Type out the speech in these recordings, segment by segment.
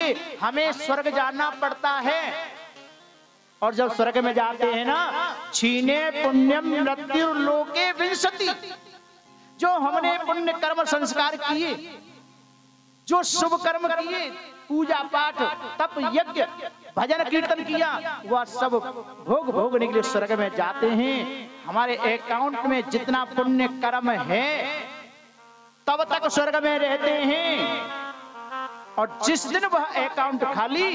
लिए हमें स्वर्ग जाना पड़ता है। और जब स्वर्ग में जाते हैं ना, छीने पुण्यम मृत्यु लोके विंशति, जो हमने पुण्य कर्म संस्कार किए, जो शुभ कर्म किए, पूजा पाठ तप यज्ञ भजन कीर्तन किया, वह सब भोग भोगने के लिए स्वर्ग में जाते हैं। हमारे अकाउंट में जितना पुण्य कर्म है तब तक स्वर्ग में रहते हैं, और जिस दिन वह अकाउंट खाली,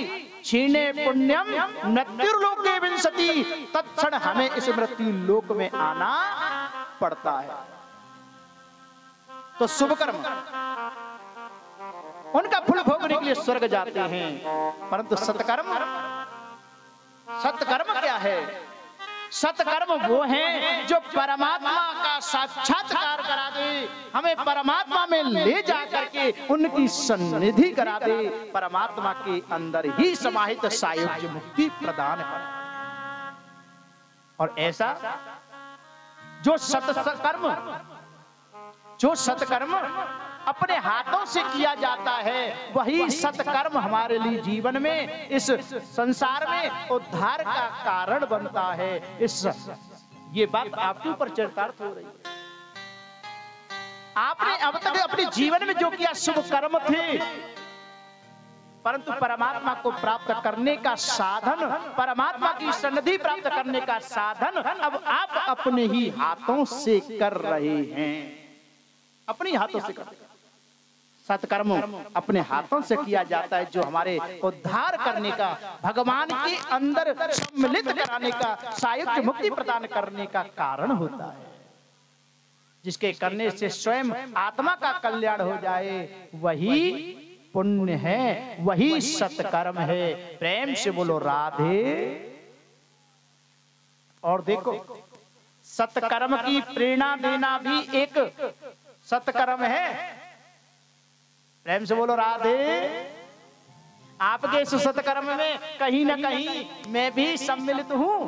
छीने पुण्यम मृत्यु लोके विंशति, तत्क्षण हमें इस मृत्यु लोक में आना पड़ता है। तो शुभ कर्म उनका फल भोगने के लिए स्वर्ग जाते हैं, परंतु सत्कर्म, सत्कर्म क्या है? सत्कर्म वो है जो परमात्मा का साक्षात्कार करा दे, हमें परमात्मा में ले जा करके उनकी सन्निधि करा दे, परमात्मा के अंदर ही समाहित सायुज्य मुक्ति प्रदान करे। और ऐसा जो सत्कर्म अपने हाथों से किया जाता है, वही सत्कर्म हमारे लिए जीवन में, इस संसार में उद्धार का कारण बनता है। ये बात आपके ऊपर चरितार्थ हो रही है। आपने अब तक अपने जीवन में जो किया शुभ कर्म थे, परंतु परमात्मा को प्राप्त करने का साधन, परमात्मा की सन्निधि प्राप्त करने का साधन अब आप अपने ही हाथों से कर रहे हैं, अपने हाथों से कर। सत्कर्म अपने हाथों से किया जाता है, जो हमारे उद्धार करने का, भगवान के अंदर सम्मिलित कराने का, सायुज्य मुक्ति प्रदान करने का कारण होता है, जिसके करने से स्वयं आत्मा का कल्याण हो जाए, वही पुण्य है, वही सत्कर्म है। प्रेम से बोलो राधे। और देखो, सत्कर्म की प्रेरणा देना भी एक सत्कर्म है। प्रेम से बोलो राधे। आपके इस सत्कर्म में कहीं ना कहीं मैं भी सम्मिलित हूं,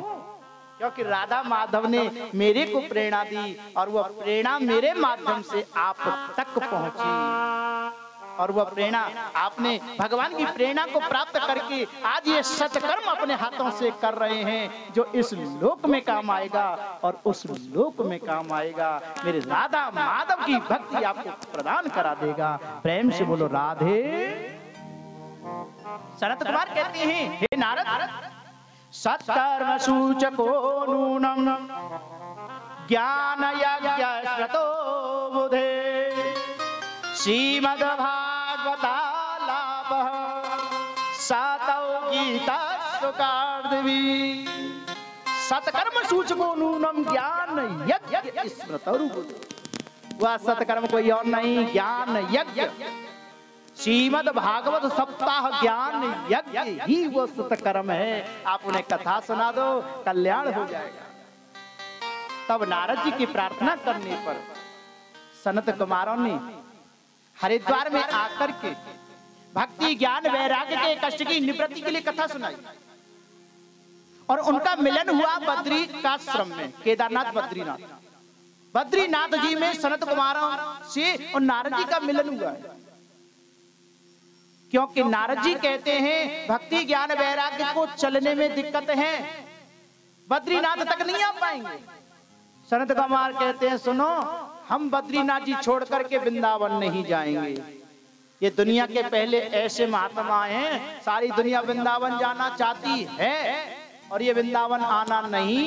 क्योंकि राधा माधव ने मेरे को प्रेरणा दी, और वह प्रेरणा मेरे माध्यम से आप तक पहुंची, और वह प्रेरणा आपने भगवान की प्रेरणा को प्राप्त करके आज ये सत्कर्म अपने हाथों से कर रहे हैं, जो इस लोक में काम आएगा और उस लोक में काम आएगा। मेरे राधा माधव की भक्ति आपको प्रदान करा देगा। प्रेम से बोलो राधे। सनत कुमार कहते हैं, हे नारद, सत्कर्म सूचको नूनम ज्ञान यज्ञ श्रतो बुधे श्रीमद्भागवतालापः सातौ गीता सुकार्दवी। सत्कर्म सूचको नूनम ज्ञान यज्ञ स्मृतौ बुधे। वह सत्कर्म कोई और नहीं, ज्ञान यज्ञ, श्रीमद् भागवत सप्ताह ज्ञान यज्ञ ही वो सत्कर्म है। आप उन्हें कथा सुना दो, कल्याण हो जाएगा। तब नारद जी की प्रार्थना करने पर सनत कुमारों ने हरिद्वार में आकर के भक्ति ज्ञान वैराग्य के कष्ट की निवृत्ति के लिए कथा सुनाई, और उनका मिलन हुआ बद्री का आश्रम में, केदारनाथ बद्रीनाथ। बद्रीनाथ जी में सनत कुमारों से और नारद जी का मिलन हुआ है, क्योंकि नारद जी कहते हैं भक्ति ज्ञान वैराग्य को चलने में दिक्कत है, बद्रीनाथ तक नहीं आ पाएंगे। सनत कुमार कहते हैं, सुनो, हम बद्रीनाथ जी छोड़ करके वृंदावन नहीं जाएंगे। ये दुनिया के पहले ऐसे महात्मा हैं, सारी दुनिया वृंदावन जाना चाहती है और ये वृंदावन आना नहीं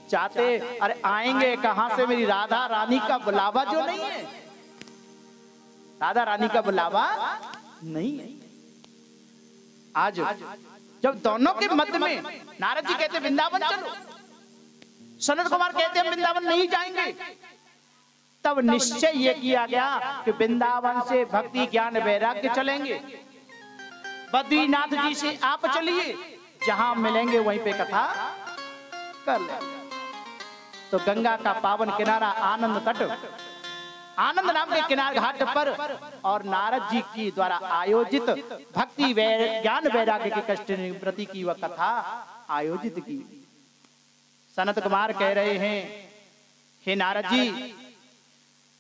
चाहते। अरे आएंगे कहां से? मेरी राधा रानी का बुलावा जो नहीं है, राधा रानी का बुलावा नहीं है। आज जब दोनों के मध्य में नारद जी कहते वृंदावन चलो, सनत कुमार कहते हम वृंदावन नहीं जाएंगे, तब निश्चय ये किया गया कि वृंदावन से भक्ति ज्ञान वैराग्य चलेंगे, बद्रीनाथ जी से आप चलिए, जहां मिलेंगे वहीं पे कथा कर लेंगे। तो गंगा का पावन किनारा आनंद तट, आनंद नाम के किनारे घाट पर, और नारद जी की द्वारा आयोजित भक्ति ज्ञान वैराग्य के कष्ट निवृत्ति की वह कथा आयोजित की। सनत कुमार कह रहे हैं, हे नारद जी,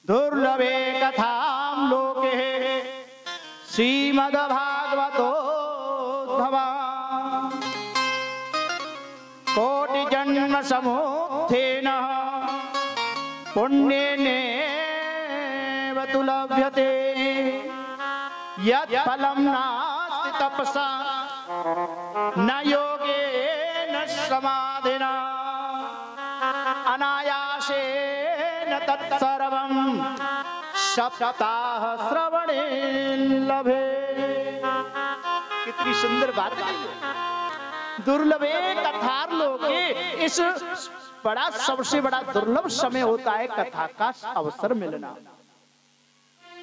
दुर्लभे कथाम लोके श्रीमद् भागवतो भवा कोटि जन्म समुत्थेन पुण्येनेव तु लभ्यते यत् फलं नास्ति तपसा न योगेन समाधिना अनायासेन तत्सर्वं सप्ताह श्रवणे लभे। कितनी सुंदर बात है। दुर्लभे कथार लोके, इस बड़ा सबसे बड़ा दुर्लभ समय होता है कथा का अवसर मिलना।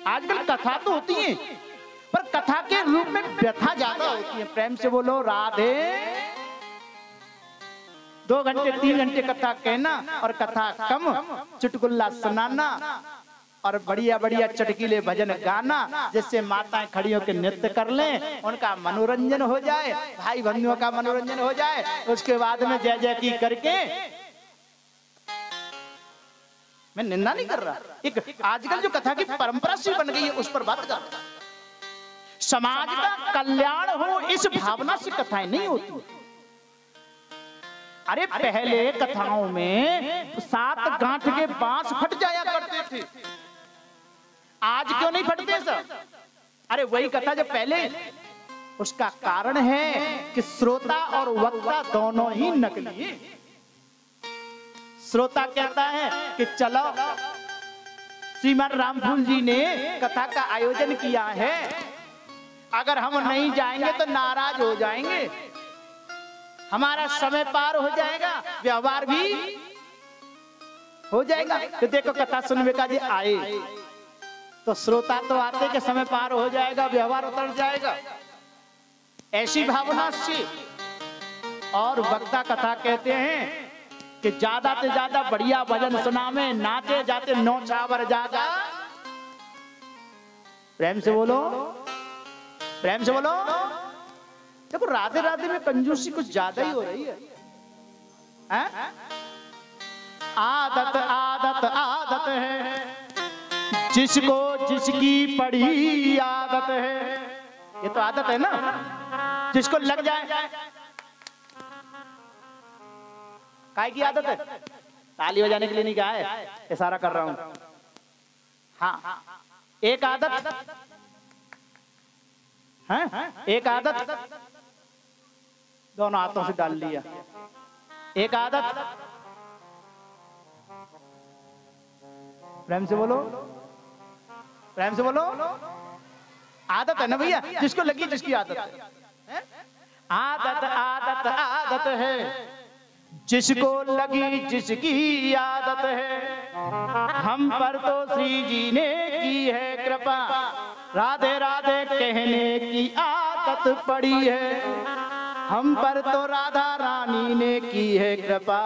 आजकल कथा तो होती है पर कथा के रूप में व्यथा ज्यादा होती है। प्रेम से बोलो राधे। 2 घंटे 3 घंटे कथा कहना और कथा कम, चुटकुल्ला सुनाना और बढ़िया बढ़िया चटकीले भजन गाना, जिससे माताएं खड़ी होकर नृत्य कर लें, उनका मनोरंजन हो जाए, भाई बंधुओं का मनोरंजन हो जाए। उसके बाद में जय जय की करके, मैं निंदा नहीं कर रहा, एक आजकल जो कथा की परंपरा सी बन गई है उस पर बात कर रहा। समाज का कल्याण हो इस भावना से कथाएं नहीं होती। अरे पहले कथाओं में 7 गांठ के बांस फट जाया करते थे, आज क्यों नहीं फटते सर? अरे वही कथा जो पहले, उसका कारण है कि श्रोता और वक्ता दोनों ही नकली। श्रोता कहता है कि चलो श्रीमान रामफूल जी ने कथा का आयोजन किया है, अगर हम नहीं जाएंगे तो नाराज हो जाएंगे, हमारा समय पार हो जाएगा, व्यवहार भी हो जाएगा। तो देखो कथा सुनने का जी आए तो श्रोता तो आते कि समय पार हो जाएगा, व्यवहार उतर जाएगा, ऐसी भावना से। और वक्ता कथा कहते हैं कि ज्यादा से ज्यादा बढ़िया भजन सुनावे, नाचे जाते नौछावर जागा। प्रेम से बोलो, प्रेम से बोलो। देखो राधे राधे में कंजूसी कुछ ज्यादा ही हो रही है। आदत आदत आदत है, जिसको जिसकी पड़ी आदत है। ये तो आदत है ना, जिसको लग जाए। काय की आदत है? ताली बजाने के लिए नहीं कहा है, इशारा कर रहा हूं। हाँ, एक आदत है, एक आदत दोनों हाथों से डाल लिया। एक आदत, प्रेम से बोलो, प्रेम से बोलो। आदत है ना भैया, जिसको लगी जिसकी आदत है। आदत आदत आदत है, जिसको लगी जिसकी आदत है। हम पर तो श्री जी ने की है कृपा, राधे राधे कहने की आदत पड़ी है। हम पर तो राधा रानी ने की है कृपा,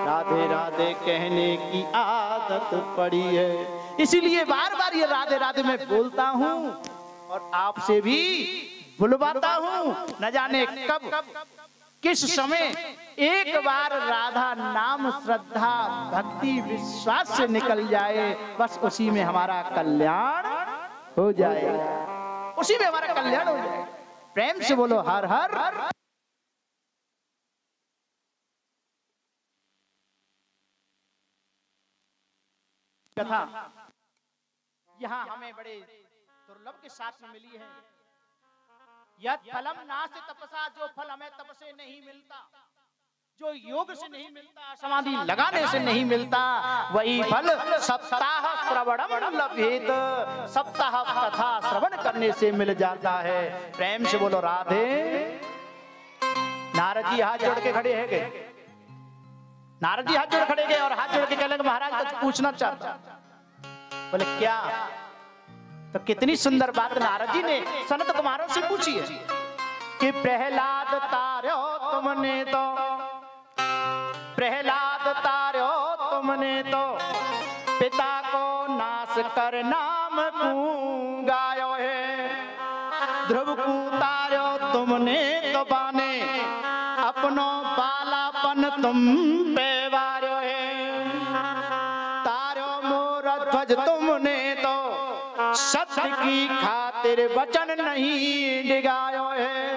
राधे राधे कहने की आदत पड़ी है। इसीलिए बार बार ये राधे राधे मैं बोलता हूँ और आपसे भी बुलवाता हूँ। न जाने कब किस समय एक बार राधा नाम श्रद्धा भक्ति विश्वास से निकल जाए, बस उसी में हमारा कल्याण हो जाएगा, उसी में हमारा कल्याण हो जाएगा। प्रेम से बोलो हर हर। कथा यहाँ हमें बड़े दुर्लभ के साथ में मिली है। यत् फलम नास्ति तपसा, जो फल हमें तप से नहीं मिलता, जो योग से नहीं मिलता, समाधि लगाने से नहीं मिलता, वही फल सप्ताह श्रवणम लभेत, सप्ताह कथा श्रवण करने से मिल जाता है। प्रेम से बोलो राधे। नारद जी हाथ जोड़ के खड़े हैं गए, नारद जी हाथ जोड़ खड़े गए और हाथ जोड़ के कहने महाराज कुछ पूछना चाहता। बोले क्या? तो कितनी सुंदर बात नारद जी ने सनत कुमारों से पूछी है कि प्रहलाद तार्यो तुमने तो, प्रहलाद तार्यो तुमने तो, पिता को नाश कर नाम को गायो है। ध्रुव को तार्यो तुमने तो बाने, अपनो बालापन तुम पे वार्यो है। तार्यो मोर ध्वज तुमने तो, सत्य की खातिर वचन नहीं डिगायो है।